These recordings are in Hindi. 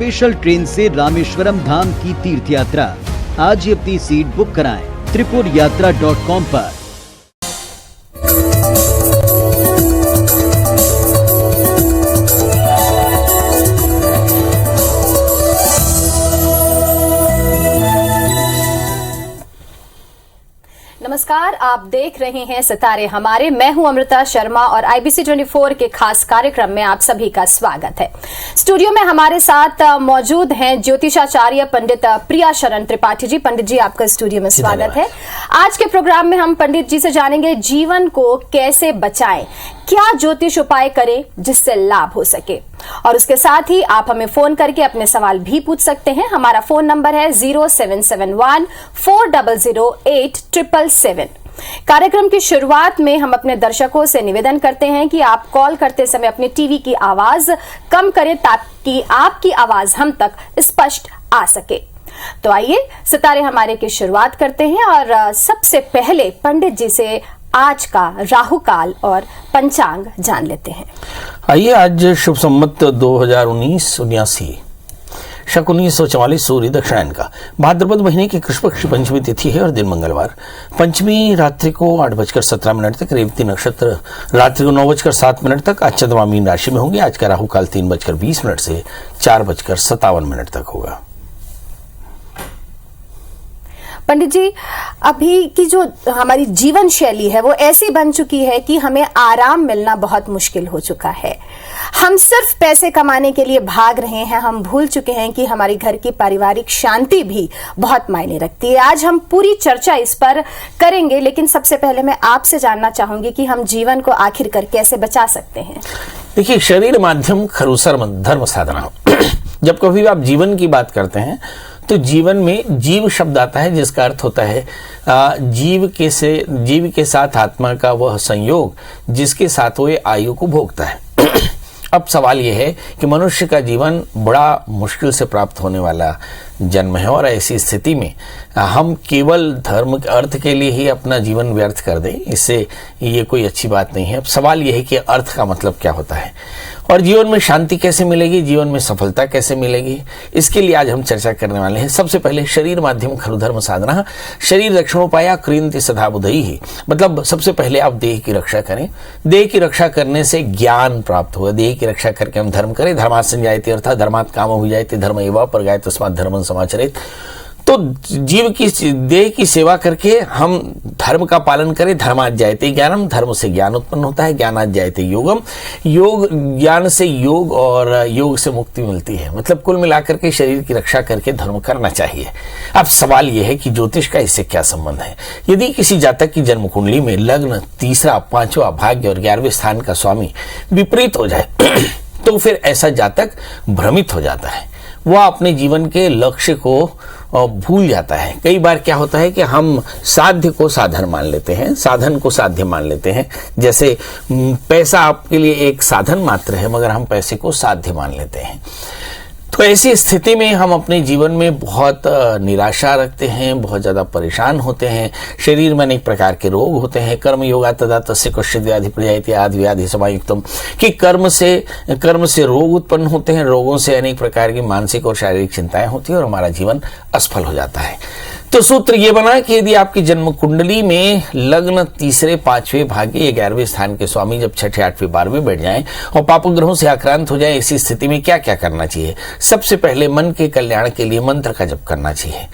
स्पेशल ट्रेन से रामेश्वरम धाम की तीर्थ यात्रा। आज ही अपनी सीट बुक कराएं त्रिपुरयात्रा.com पर। नमस्कार, आप देख रहे हैं सितारे हमारे। मैं हूं अमृता शर्मा और IBC 24 के खास कार्यक्रम में आप सभी का स्वागत है। स्टूडियो में हमारे साथ मौजूद हैं ज्योतिषाचार्य पंडित प्रिया शरण त्रिपाठी जी। पंडित जी, आपका स्टूडियो में स्वागत है। आज के प्रोग्राम में हम पंडित जी से जानेंगे जीवन को कैसे बचाएं, क्या ज्योतिष उपाय करें जिससे लाभ हो सके, और उसके साथ ही आप हमें फोन करके अपने सवाल भी पूछ सकते हैं। हमारा फोन नंबर है 0771-400-8777। कार्यक्रम की शुरुआत में हम अपने दर्शकों से निवेदन करते हैं कि आप कॉल करते समय अपने टीवी की आवाज कम करें ताकि आपकी आवाज हम तक स्पष्ट आ सके। तो आइए सितारे हमारे की शुरुआत करते हैं और सबसे पहले पंडित जी से आज का राहु काल और पंचांग जान लेते हैं। आइए, आज शुभ संवत 2019-79 शक 1944 सूर्य दक्षिणायन का भाद्रपद महीने की कृष्ण पक्ष पंचमी तिथि है और दिन मंगलवार। पंचमी रात्रि को 8:17 तक, रेवती नक्षत्र रात्रि को 9:07 तक। आज चंद्रमा मीन राशि में होंगे। आज का राहु काल 3:20 से 4:57 तक होगा। पंडित जी, अभी की जो हमारी जीवन शैली है वो ऐसी बन चुकी है कि हमें आराम मिलना बहुत मुश्किल हो चुका है। हम सिर्फ पैसे कमाने के लिए भाग रहे हैं। हम भूल चुके हैं कि हमारी घर की पारिवारिक शांति भी बहुत मायने रखती है। आज हम पूरी चर्चा इस पर करेंगे, लेकिन सबसे पहले मैं आपसे जानना चाहूंगी कि हम जीवन को आखिरकार कैसे बचा सकते हैं। देखिए, शरीर माध्यम खरुसर धर्म साधना। जब कभी आप जीवन की बात करते हैं तो जीवन में जीव शब्द आता है, जिसका अर्थ होता है जीव के साथ आत्मा का वह संयोग जिसके साथ वो आयु को भोगता है। अब सवाल यह है कि मनुष्य का जीवन बड़ा मुश्किल से प्राप्त होने वाला जन्म है, और ऐसी स्थिति में हम केवल धर्म अर्थ के लिए ही अपना जीवन व्यर्थ कर दें, इससे ये कोई अच्छी बात नहीं है। अब सवाल यह है कि अर्थ का मतलब क्या होता है और जीवन में शांति कैसे मिलेगी, जीवन में सफलता कैसे मिलेगी, इसके लिए आज हम चर्चा करने वाले हैं। सबसे पहले शरीर माध्यम खलु धर्म साधना। शरीर रक्षणोपाया क्रियन्ति सदा बुधई ही, मतलब सबसे पहले आप देह की रक्षा करें। देह की रक्षा करने से ज्ञान प्राप्त होगा। देह की रक्षा करके हम धर्म करें। धर्मात् संजायते अर्थात् धर्मात् कामो विजायते धर्म एव परगाय तस्मात् धर्मं समाचरेत्। तो जीव की देह की सेवा करके हम धर्म का पालन करें। धर्मात् जायते ज्ञानम, धर्म से ज्ञान उत्पन्न होता है। ज्ञानात् जायते योगम, योग ज्ञान से योग और योग से मुक्ति मिलती है। मतलब कुल मिलाकर के शरीर की रक्षा करके धर्म करना चाहिए। अब सवाल यह है कि ज्योतिष का इससे क्या संबंध है। यदि किसी जातक की जन्म कुंडली में लग्न, तीसरा, पांचवा, भाग्य और 11वें स्थान का स्वामी विपरीत हो जाए तो फिर ऐसा जातक भ्रमित हो जाता है। वह अपने जीवन के लक्ष्य को भूल जाता है। कई बार क्या होता है कि हम साध्य को साधन मान लेते हैं, साधन को साध्य मान लेते हैं। जैसे पैसा आपके लिए एक साधन मात्र है, मगर हम पैसे को साध्य मान लेते हैं। तो ऐसी स्थिति में हम अपने जीवन में बहुत निराशा रखते हैं, बहुत ज्यादा परेशान होते हैं। शरीर में अनेक प्रकार के रोग होते हैं। कर्म योगा तदा तस्य कश्चित् व्याधि प्रजायते आदि व्याधि समायुक्तम, कि कर्म से रोग उत्पन्न होते हैं। रोगों से अनेक प्रकार की मानसिक और शारीरिक चिंताएं होती है और हमारा जीवन असफल हो जाता है। तो सूत्र ये बना कि यदि आपकी जन्म कुंडली में लग्न, तीसरे, पांचवें, भाग्य या 11वें स्थान के स्वामी जब 6ठे, 8वें, 12वें बैठ जाएं और पाप ग्रहों से आक्रांत हो जाए, इसी स्थिति में क्या क्या करना चाहिए। सबसे पहले मन के कल्याण के लिए मंत्र का जप करना चाहिए।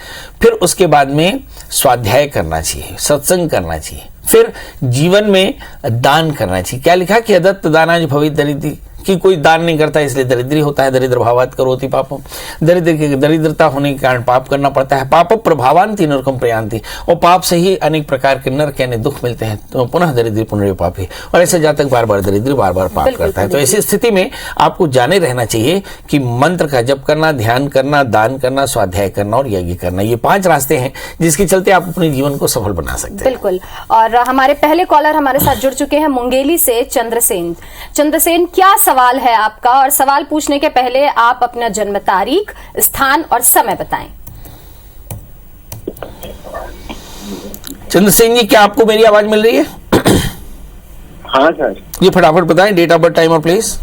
फिर उसके बाद में स्वाध्याय करना चाहिए, सत्संग करना चाहिए। फिर जीवन में दान करना चाहिए। क्या लिखा कि अदत्त दानाज भवित दरिद्री, कि कोई दान नहीं करता इसलिए दरिद्री होता है। दरिद्र भावात करोति पापम, दरिद्रता होने के कारण पाप करना पड़ता है। पाप प्रभावांति नरकम प्रयांति, और पाप से ही अनेक प्रकार के नरक यानी दुख मिलते हैं। तो पुनः दरिद्री पुनः पापी, और ऐसे जातक बार बार दरिद्री, बार बार पाप करता है। तो ऐसी स्थिति में आपको जाने रहना चाहिए कि मंत्र का जप करना, ध्यान करना, दान करना, स्वाध्याय करना और यज्ञ करना, ये 5 रास्ते हैं जिसके चलते आप अपने जीवन को सफल बना सकते हैं। बिल्कुल। और हमारे पहले कॉलर हमारे साथ जुड़ चुके हैं मुंगेली से चंद्रसेन। चंद्रसेन, क्या सवाल है आपका? और सवाल पूछने के पहले आप अपना जन्म तारीख, स्थान और समय बताएं। चंद्रसेन जी, क्या आपको मेरी आवाज मिल रही है? हाँ सर। ये फटाफट बताएं, डेट ऑफ बर्थ, टाइम और प्लेस।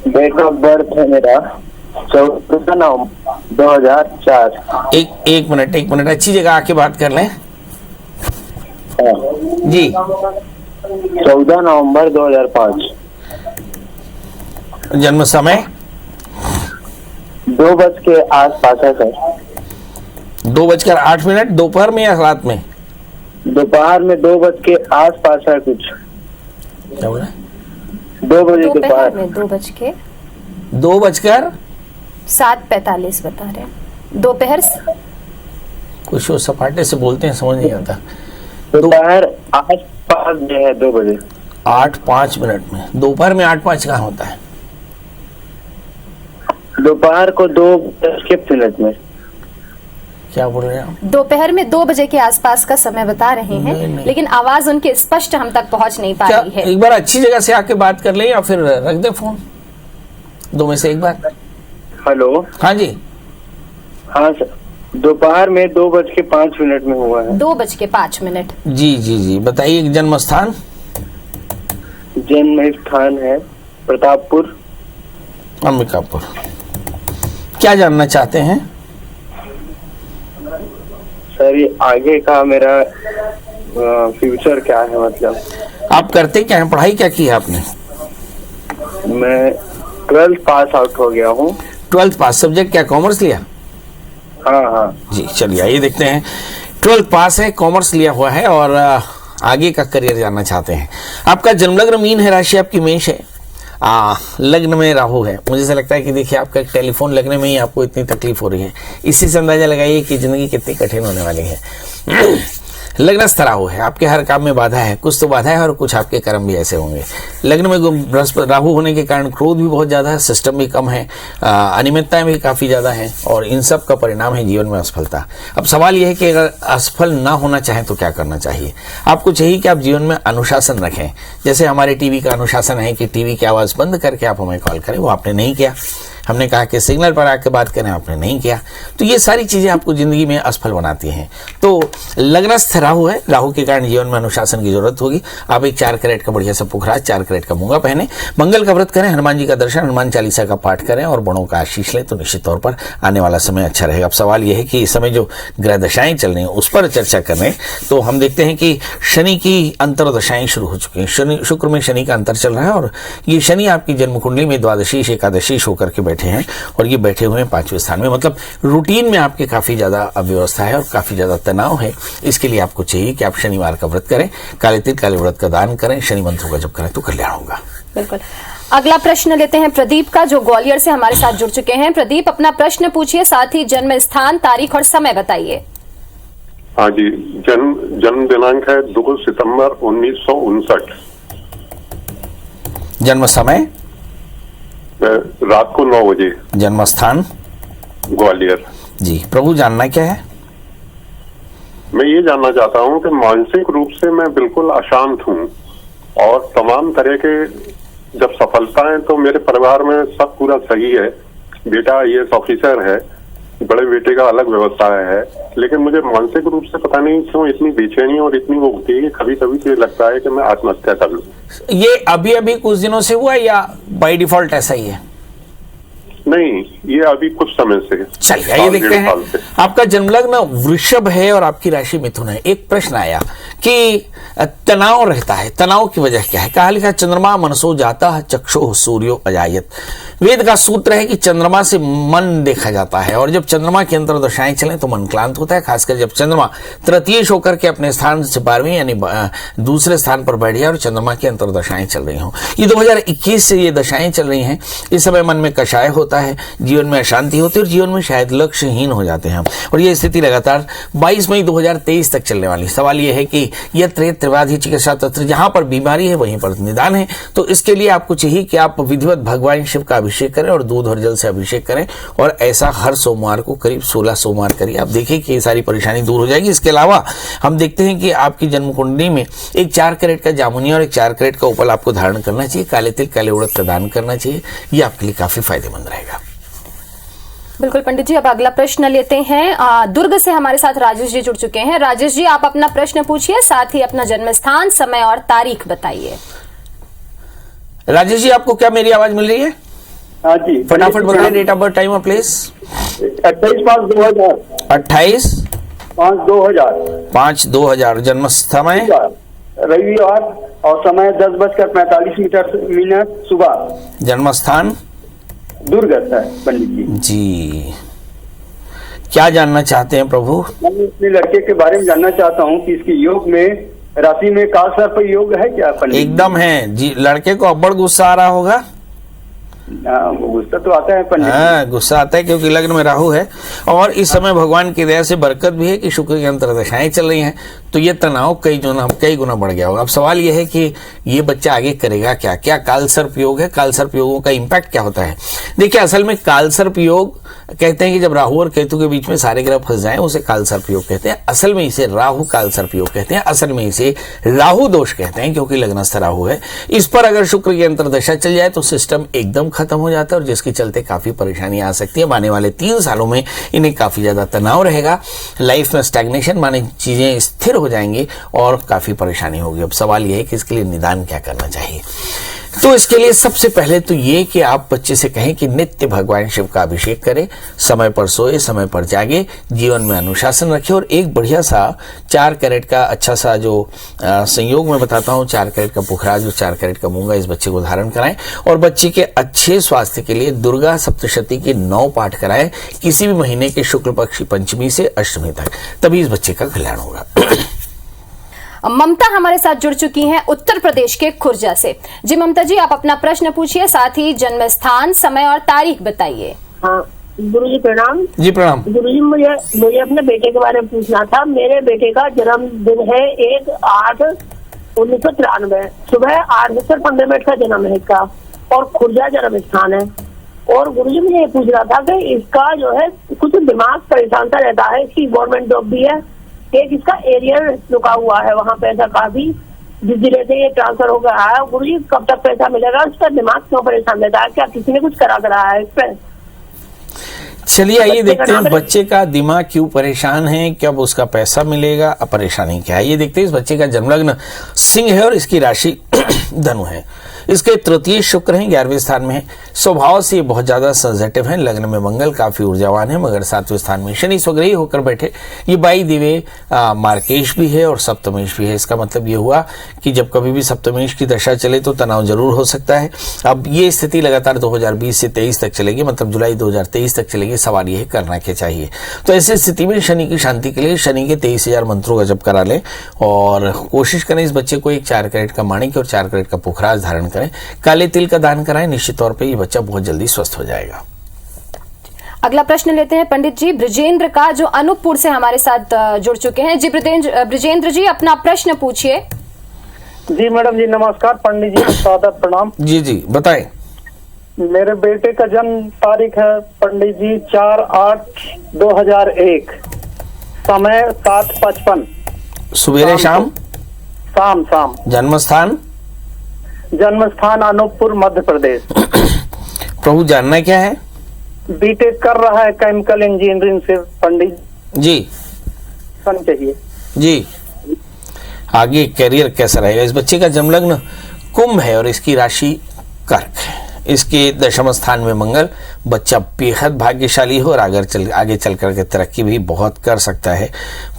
डेट ऑफ बर्थ है मेरा 14 नवंबर 2004। एक मिनट अच्छी जगह आके बात कर लें जी। 14 नवंबर 2005। जन्म समय 2 बज के आस-पास है सर। 2:08 दोपहर में या रात में? दोपहर में 2 बज के आस-पास है कुछ। क्या बोला? 2 बजे दोपहर दोपहर में 2:07:45 बता रहे हैं। दोपहर कुछ वो सपाटे से बोलते हैं, समझ नहीं आता। दोपहर आस-पास जो है 2 बजे 8:05 में। दोपहर में 8:05 कहाँ होता है? दोपहर को 2:05 में। क्या बोल रहे हैं आप? दोपहर में 2 बजे के आसपास का समय बता रहे हैं। नहीं। लेकिन आवाज उनकी स्पष्ट हम तक पहुंच नहीं पा रही है। एक बार अच्छी जगह से आके बात कर ले या फिर रख दे फोन, दो में से एक बार। हेलो। हाँ जी। हाँ सर, दोपहर में 2:05 में हुआ है। 2:05। जी बताइए। जन्म स्थान? जन्म स्थान है प्रतापपुर, अंबिकापुर। क्या जानना चाहते हैं? सर ये आगे का मेरा फ्यूचर क्या है, मतलब आप करते क्या हैं? पढ़ाई क्या की है आपने? मैं 12th पास आउट हो गया हूँ। 12th पास। सब्जेक्ट क्या, कॉमर्स लिया? हाँ। जी चलिए आइए देखते हैं। 12th पास है, कॉमर्स लिया हुआ है और आगे का करियर जानना चाहते हैं। आपका जन्मलग्न मीन है, राशि आपकी मेष है, लग्न में राहु है। मुझे ऐसा लगता है कि देखिए आपका टेलीफोन लगने में ही आपको इतनी तकलीफ हो रही है। इसी से अंदाजा लगाइए कि जिंदगी कितनी कठिन होने वाली है। लग्नस्थ राहु है, आपके हर काम में बाधा है, कुछ तो बाधा है और कुछ आपके कर्म भी ऐसे होंगे। लग्न में राहु होने के कारण क्रोध भी बहुत ज्यादा है, सिस्टम भी कम है, अनियमितताएं भी काफी ज्यादा है और इन सब का परिणाम है जीवन में असफलता। अब सवाल यह है कि अगर असफल ना होना चाहें तो क्या करना चाहिए? आपको चाहिए कि आप जीवन में अनुशासन रखें। जैसे हमारे टीवी का अनुशासन है कि टीवी की आवाज बंद करके आप हमें कॉल करें, वो आपने नहीं किया। हमने कहा कि सिग्नल पर आके बात करें, आपने नहीं किया। तो ये सारी चीजें आपको जिंदगी में असफल बनाती हैं। तो लग्नस्थ राहु है, राहु के कारण जीवन में अनुशासन की जरूरत होगी। आप एक 4 कैरेट का बढ़िया सा पुखराज, 4 कैरेट का मूंगा पहने, मंगल का व्रत करें, हनुमान जी का दर्शन, हनुमान चालीसा का पाठ करें और बड़ों का आशीष लें तो निश्चित तौर पर आने वाला समय अच्छा रहेगा। अब सवाल यह है कि इस समय जो ग्रह दशाएं चल रही हैं उस पर चर्चा करें तो हम देखते हैं कि शनि की अंतरदशाएं शुरू हो चुकी हैं। शुक्र में शनि का अंतर चल रहा है और ये शनि आपकी जन्म कुंडली में द्वादशीश एकादशीश होकर के बैठे हैं और ये बैठे हुए हैं 5वें स्थान में। मतलब रूटीन में आपके काफी ज्यादा अव्यवस्था है और काफी ज्यादा तनाव है। इसके लिए आपको चाहिए कि आप शनिवार का व्रत करें, काले तिल काले व्रत का दान करें, शनि मंत्रों का जप करें तो कल्याण होगा। बिल्कुल। अगला प्रश्न लेते हैं प्रदीप का, जो ग्वालियर से हमारे साथ जुड़ चुके हैं। प्रदीप, अपना प्रश्न पूछिए, साथ ही जन्म स्थान, तारीख और समय बताइए। हाँ जी, जन्म दिनांक है 2 सितंबर 1959। जन्म समय? रात को 9 बजे। जन्म स्थान? ग्वालियर। जी, प्रभु जानना क्या है? मैं ये जानना चाहता हूँ कि मानसिक रूप से मैं बिल्कुल अशांत हूँ और तमाम तरह के जब सफलता है तो मेरे परिवार में सब पूरा सही है। बेटा IAS ऑफिसर है, बड़े बेटे का अलग व्यवसाय है, लेकिन मुझे मानसिक रूप से पता नहीं क्यों इतनी बेचैनी और इतनी वो होती है कि कभी कभी तो ये लगता है कि मैं आत्महत्या कर लूं। ये अभी कुछ दिनों से हुआ या बाय डिफॉल्ट ऐसा ही है? नहीं, ये अभी कुछ समय से। चलिए आइए देखते हैं। आपका जन्मलग्न वृषभ है और आपकी राशि मिथुन है। एक प्रश्न आया कि तनाव रहता है, तनाव की वजह क्या है? कहा लिखा, चंद्रमा मनसो जाता चक्षुः सूर्यो अजायत। वेद का सूत्र है कि चंद्रमा से मन देखा जाता है और जब चंद्रमा की अंतरदशाएं चलें तो मन क्लांत होता है, खासकर जब चंद्रमा तृतीयेश होकर के अपने स्थान से 12वें यानी दूसरे स्थान पर बैठ जाए और चंद्रमा की अंतरदशाएं चल रही हों। ये 2021 से ये दशाएं चल रही हैं। इस समय मन में कषाय होता है, जीवन में अशांति होती है और जीवन में शायद लक्ष्यहीन हो जाते हैं और ये स्थिति लगातार 22 मई 2023 तक चलने वाली। सवाल यह है कि यत्र त्रिवाधि चिकित्सा तंत्र, जहां पर बीमारी है वहीं पर निदान है। तो इसके लिए आपको चाहिए कि आप विधिवत भगवान शिव का अभिषेक करें और दूध और जल से अभिषेक करें और ऐसा हर सोमवार को करीब 16 सोमवार करिए। आप देखिए कि ये सारी परेशानी दूर हो जाएगी। इसके अलावा हम देखते हैं कि आपकी जन्म कुंडली में एक 4 कैरेट का जामुनी और एक 4 कैरेट का उपल आपको धारण करना चाहिए। काले तिल काले उड़द का दान करना चाहिए। ये आपके लिए काफी फायदेमंद रहेगा। बिल्कुल पंडित जी, अब अगला प्रश्न लेते हैं। दुर्ग से हमारे साथ राजेश जी जुड़ चुके हैं। राजेश जी, आप अपना प्रश्न पूछिए, साथ ही अपना जन्म स्थान, समय और तारीख बताइए। राजेश जी, आपको क्या मेरी आवाज मिल रही है? हाँ जी, फटाफट बताएं डेट ऑफ बर्थ, टाइम और प्लेस। 28/5/2000। 28/5/2000। जन्म समय रविवार और समय 10:45 सुबह। जन्म स्थान दुर्ग है पंडित जी। जी, क्या जानना चाहते हैं प्रभु? मैं अपने लड़के के बारे में जानना चाहता हूँ कि इसकी योग में राशि में काल सर्प योग है क्या पंडित जी? एकदम है जी। लड़के को अब्बड़ गुस्सा आ रहा होगा। गुस्सा तो आता है पंडित जी। हाँ, गुस्सा आता है क्योंकि लग्न में राहु है और इस समय भगवान की दया से बरकत भी है कि शुक्र की अंतर्दशाएं चल रही हैं, तो ये तनाव कई गुना बढ़ गया होगा। अब सवाल यह है कि ये बच्चा आगे करेगा क्या? क्या काल सर्प योग है? काल सर्प योगों का इम्पैक्ट क्या होता है? देखिए, असल में काल सर्प योग कहते हैं कि जब राहु और केतु के बीच में सारे ग्रह फंस जाएं उसे काल सर्प योग कहते हैं। असल में इसे राहु काल सर्प योग कहते हैं। असल में इसे राहु दोष कहते हैं क्योंकि लग्नस्थ राहु है। इस पर अगर शुक्र की अंतर्दशा चल जाए तो सिस्टम एकदम खत्म हो जाता है और जिसके चलते काफी परेशानी आ सकती है। आने वाले 3 सालों में इन्हें काफी ज्यादा तनाव रहेगा, लाइफ में स्टैग्नेशन माने चीजें स्थिर हो जाएंगी और काफी परेशानी होगी। अब सवाल यह है कि इसके लिए निदान क्या करना चाहिए। तो इसके लिए सबसे पहले तो ये कि आप बच्चे से कहें कि नित्य भगवान शिव का अभिषेक करें, समय पर सोए, समय पर जागे, जीवन में अनुशासन रखें और एक बढ़िया सा 4 कैरेट का अच्छा सा जो संयोग में बताता हूँ, 4 कैरेट का पुखराज और 4 कैरेट का मूंगा इस बच्चे को धारण कराएं और बच्चे के अच्छे स्वास्थ्य के लिए दुर्गा सप्तशती के 9 पाठ कराएं किसी भी महीने के शुक्ल पक्ष पंचमी से अष्टमी तक, तभी इस बच्चे का कल्याण होगा। ममता हमारे साथ जुड़ चुकी हैं उत्तर प्रदेश के खुर्जा से। जी ममता जी, आप अपना प्रश्न पूछिए, साथ ही जन्म स्थान, समय और तारीख बताइए। हाँ गुरुजी प्रणाम। जी प्रणाम। गुरुजी, मुझे अपने बेटे के बारे में पूछना था। मेरे बेटे का जन्मदिन है 1/8/1993। सुबह 8:15 का जन्म है इसका और खुर्जा जन्म स्थान है। और गुरुजी मुझे ये पूछ रहा था कि इसका जो है कुछ दिमाग परेशान सा रहता है। इसकी गवर्नमेंट जॉब भी है, एक इसका एरियर रुका हुआ है, वहाँ पैसा काफी जिस जिले से ये ट्रांसफर हो गया है। गुरुजी कब तक पैसा मिलेगा? उसका दिमाग क्यों परेशान रहता है? क्या किसी ने कुछ करा रहा है इस पे? चलिए आइए देखते हैं बच्चे का दिमाग क्यों परेशान है, कब उसका पैसा मिलेगा, परेशानी क्या है, ये देखते हैं। इस बच्चे का जन्मलग्न सिंह है और इसकी राशि धनु है। इसके तृतीय शुक्र हैं, 11वें स्थान में है। स्वभाव से ये बहुत ज्यादा सेंसिटिव है। लग्न में मंगल काफी ऊर्जावान है मगर 7वें स्थान में शनि स्वग्रही होकर बैठे। ये 22 दिवे मार्केश भी है और सप्तमेश भी है। इसका मतलब ये हुआ कि जब कभी भी सप्तमेश की दशा चले तो तनाव जरूर हो सकता है। अब ये स्थिति लगातार 2020 से 23 तक चलेगी, मतलब जुलाई 2023 तक चलेगी। सवाल ये है करना क्या चाहिए। तो ऐसी स्थिति में शनि की शांति के लिए शनि के 23,000 मंत्रों का जप करा लें और कोशिश करें इस बच्चे को एक 4 कैरेट का माणिक और 4 कैरेट का पुखराज धारण करें, काले तिल का दान कराएं। निश्चित तौर पे ये बच्चा बहुत जल्दी स्वस्थ हो जाएगा। अगला प्रश्न लेते हैं पंडित जी ब्रजेंद्र का, जो अनूपपुर से हमारे साथ जुड़ चुके हैं। जी ब्रजेंद्र जी, अपना प्रश्न पूछिए। जी मैडम जी नमस्कार। पंडित जी सादर प्रणाम। जी जी बताएं। मेरे बेटे का जन्म तारीख है पंडित जी 4/8/2001, समय 7:55 सुबेरे शाम शाम। जन्म स्थान अनूपपुर मध्य प्रदेश। प्रभु जानना क्या है? बीटेक कर रहा है केमिकल इंजीनियरिंग से पंडित जी। सन चाहिए जी, आगे करियर कैसा रहेगा? इस बच्चे का जन्मलग्न कुंभ है और इसकी राशि कर्क है। इसके दशम स्थान में मंगल, बच्चा बेहद भाग्यशाली हो और आगे चल करके तरक्की भी बहुत कर सकता है।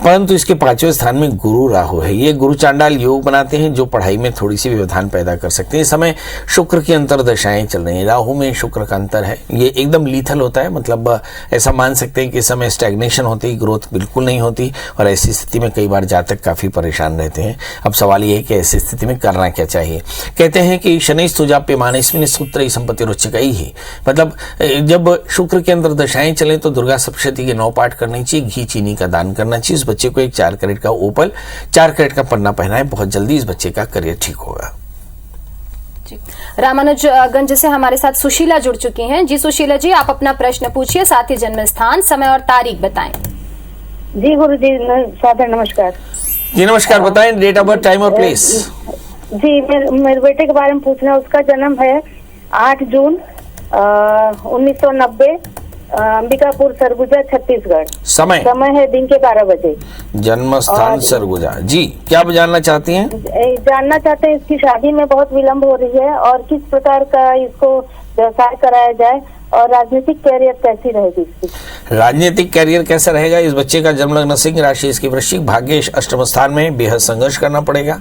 परंतु इसके 5वें स्थान में गुरु राहु है। ये गुरु चांडाल योग बनाते हैं जो पढ़ाई में थोड़ी सी व्यवधान पैदा कर सकते हैं। इस समय शुक्र की अंतर्दशाएं चल रही हैं। राहु में शुक्र का अंतर है, ये एकदम लीथल होता है। मतलब ऐसा मान सकते हैं कि इस समय स्टैग्नेशन होती, ग्रोथ बिल्कुल नहीं होती और ऐसी स्थिति में कई बार जातक काफी परेशान रहते हैं। अब सवाल ये है कि ऐसी स्थिति में करना क्या चाहिए। कहते हैं कि शनि स्तुजाप्य मानेस्मिन् सूत्र संपत्ति रुचिकई ही, मतलब जब शुक्र के अंदर दशाएं चले तो दुर्गा सप्तशती के 9 पाठ करने चाहिए, घी चीनी का दान करना चाहिए। इस बच्चे को एक 4 कैरेट का ओपल, 4 कैरेट का पन्ना पहनाएं, बहुत जल्दी इस बच्चे का करियर ठीक होगा। रामानुजगंज से हमारे साथ सुशीला जुड़ चुकी हैं। जी सुशीला जी, आप अपना प्रश्न पूछिए, साथ ही जन्म स्थान, समय और तारीख बताएं। जी गुरु जी सादर नमस्कार। जी नमस्कार, बताएं डेट ऑफ बर्थ, टाइम और प्लेस। जी मेरे बेटे के बारे में पूछना। उसका जन्म है 8 जून 1990, अंबिकापुर सरगुजा छत्तीसगढ़। समय है दिन के 12 बजे। जन्म स्थान सरगुजा। जी, क्या जानना चाहती हैं? जानना चाहते हैं इसकी शादी में बहुत विलम्ब हो रही है और किस प्रकार का इसको व्यवसाय कराया जाए और राजनीतिक कैरियर कैसी रहेगी इसकी? राजनीतिक कैरियर कैसा रहेगा? इस बच्चे का जन्म लग्न सिंह, राशि इसकी वृश्चिक, भाग्य अष्टम स्थान में, बेहद संघर्ष करना पड़ेगा।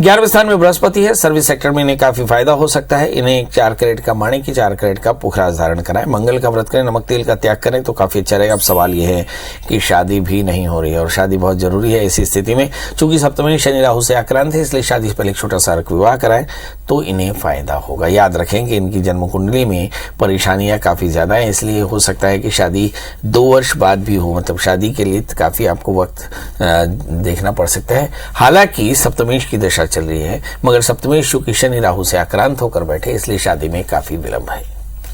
11वें स्थान में बृहस्पति है, सर्विस सेक्टर में इन्हें काफी फायदा हो सकता है। इन्हें 4 कैरेट का माणिक्य, 4 कैरेट का पुखराज धारण कराएं, मंगल का व्रत करें, नमक तेल का त्याग करें तो काफी अच्छा रहेगा। अब सवाल यह है कि शादी भी नहीं हो रही है और शादी बहुत जरूरी है। इसी स्थिति में चूंकि सप्तमी शनि राहु से आक्रांत है, इसलिए शादी से पहले एक छोटा सा विवाह कराएं तो इन्हें फायदा होगा। याद रखें कि इनकी जन्म कुंडली में परेशानियां काफी ज्यादा है, इसलिए हो सकता है कि शादी 2 वर्ष बाद भी हो, मतलब शादी के लिए काफी आपको वक्त देखना पड़ सकता है। हालांकि सप्तमेश की दशा चल रही है, मगर सप्तमेश चूंकि शनि राहु से आक्रांत होकर बैठे, इसलिए शादी में काफी विलंब है।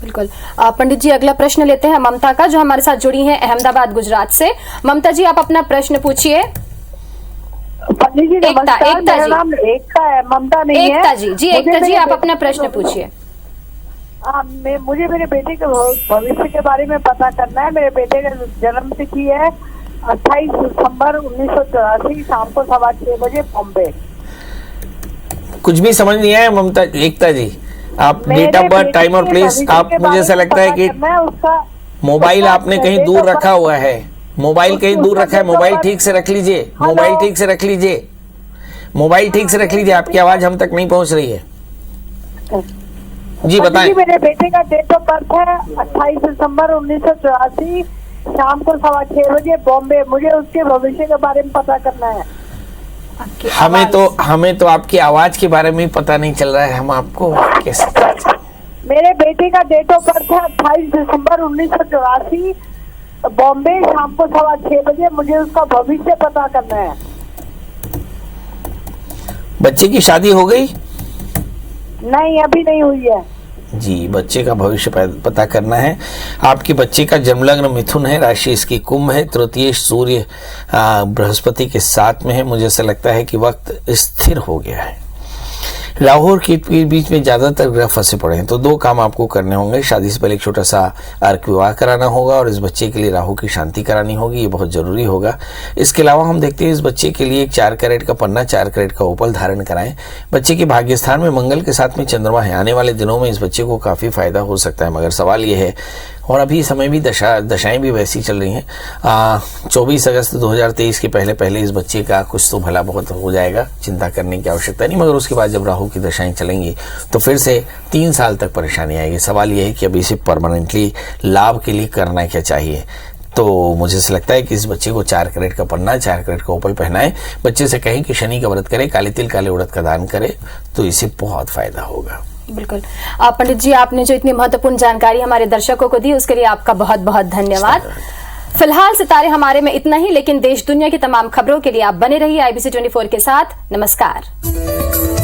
बिल्कुल। पंडित जी, अगला प्रश्न लेते हैं ममता का, जो हमारे साथ जुड़ी हैं अहमदाबाद गुजरात से। ममता जी, आप अपना प्रश्न पूछिए। पंडित जी नमस्कार, मेरा नाम एकता है, ममता नहीं है। एकता जी, एकता जी आप अपना प्रश्न पूछिए। मुझे मेरे बेटे के भविष्य के बारे में पता करना है। मेरे बेटे का जन्म तिथि है 28 दिसंबर 1984, शाम को 6:15 बजे, बॉम्बे। कुछ भी समझ नहीं आया ममता, एकता जी आप डेट ऑफ बर्थ, टाइम और प्लेस, आप मुझे ऐसा लगता है कि मोबाइल आपने कहीं दूर रखा हुआ है। मोबाइल कहीं दूर रखा है, मोबाइल ठीक से रख लीजिए, मोबाइल ठीक से रख लीजिए, मोबाइल ठीक से रख लीजिए, आपकी आवाज हम तक नहीं पहुंच रही है। जी बताएं। मेरे बेटे का डेट ऑफ बर्थ है 28 दिसंबर 1984, शाम को 6:15 बजे, बॉम्बे। मुझे उसके भविष्य के बारे में पता करना है। हमें तो आपकी आवाज के बारे में पता नहीं चल रहा है, हम आपको कैसे? मेरे बेटे का डेट ऑफ बर्थ है 28 दिसंबर 1984, बॉम्बे, शाम को 6:15 बजे। मुझे उसका भविष्य पता करना है। बच्चे की शादी हो गई? नहीं, अभी नहीं हुई है जी। बच्चे का भविष्य पता करना है। आपके बच्चे का जन्म लग्न मिथुन है, राशि इसकी कुंभ है, तृतीय सूर्य बृहस्पति के साथ में है। मुझे ऐसा लगता है कि वक्त स्थिर हो गया है। राहु और केतु के बीच में ज्यादातर ग्रह फंसे पड़े हैं, तो 2 काम आपको करने होंगे। शादी से पहले एक छोटा सा अर्क विवाह कराना होगा और इस बच्चे के लिए राहु की शांति करानी होगी, ये बहुत जरूरी होगा। इसके अलावा हम देखते हैं इस बच्चे के लिए एक 4 कैरेट का पन्ना, 4 कैरेट का ओपल धारण कराएं। बच्चे के भाग्य स्थान में मंगल के साथ में चंद्रमा है, आने वाले दिनों में इस बच्चे को काफी फायदा हो सकता है। मगर सवाल यह है, और अभी समय भी दशाएं भी वैसी चल रही हैं, 24 अगस्त 2023 के पहले इस बच्चे का कुछ तो भला बहुत हो जाएगा, चिंता करने की आवश्यकता नहीं। मगर उसके बाद जब राहु की दशाएं चलेंगी तो फिर से 3 साल तक परेशानी आएगी। सवाल यह है कि अभी इसे परमानेंटली लाभ के लिए करना क्या चाहिए। तो मुझे ऐसा लगता है कि इस बच्चे को 4 कैरेट का पन्ना, 4 कैरेट का ओपल पहनाए। बच्चे से कहें कि शनि का व्रत करे, काले तिल काले उड़द का दान करे, तो इसे बहुत फायदा होगा। बिल्कुल। पंडित जी, आपने जो इतनी महत्वपूर्ण जानकारी हमारे दर्शकों को दी, उसके लिए आपका बहुत बहुत धन्यवाद। फिलहाल सितारे हमारे में इतना ही, लेकिन देश दुनिया की तमाम खबरों के लिए आप बने रहिए IBC 24 के साथ। नमस्कार।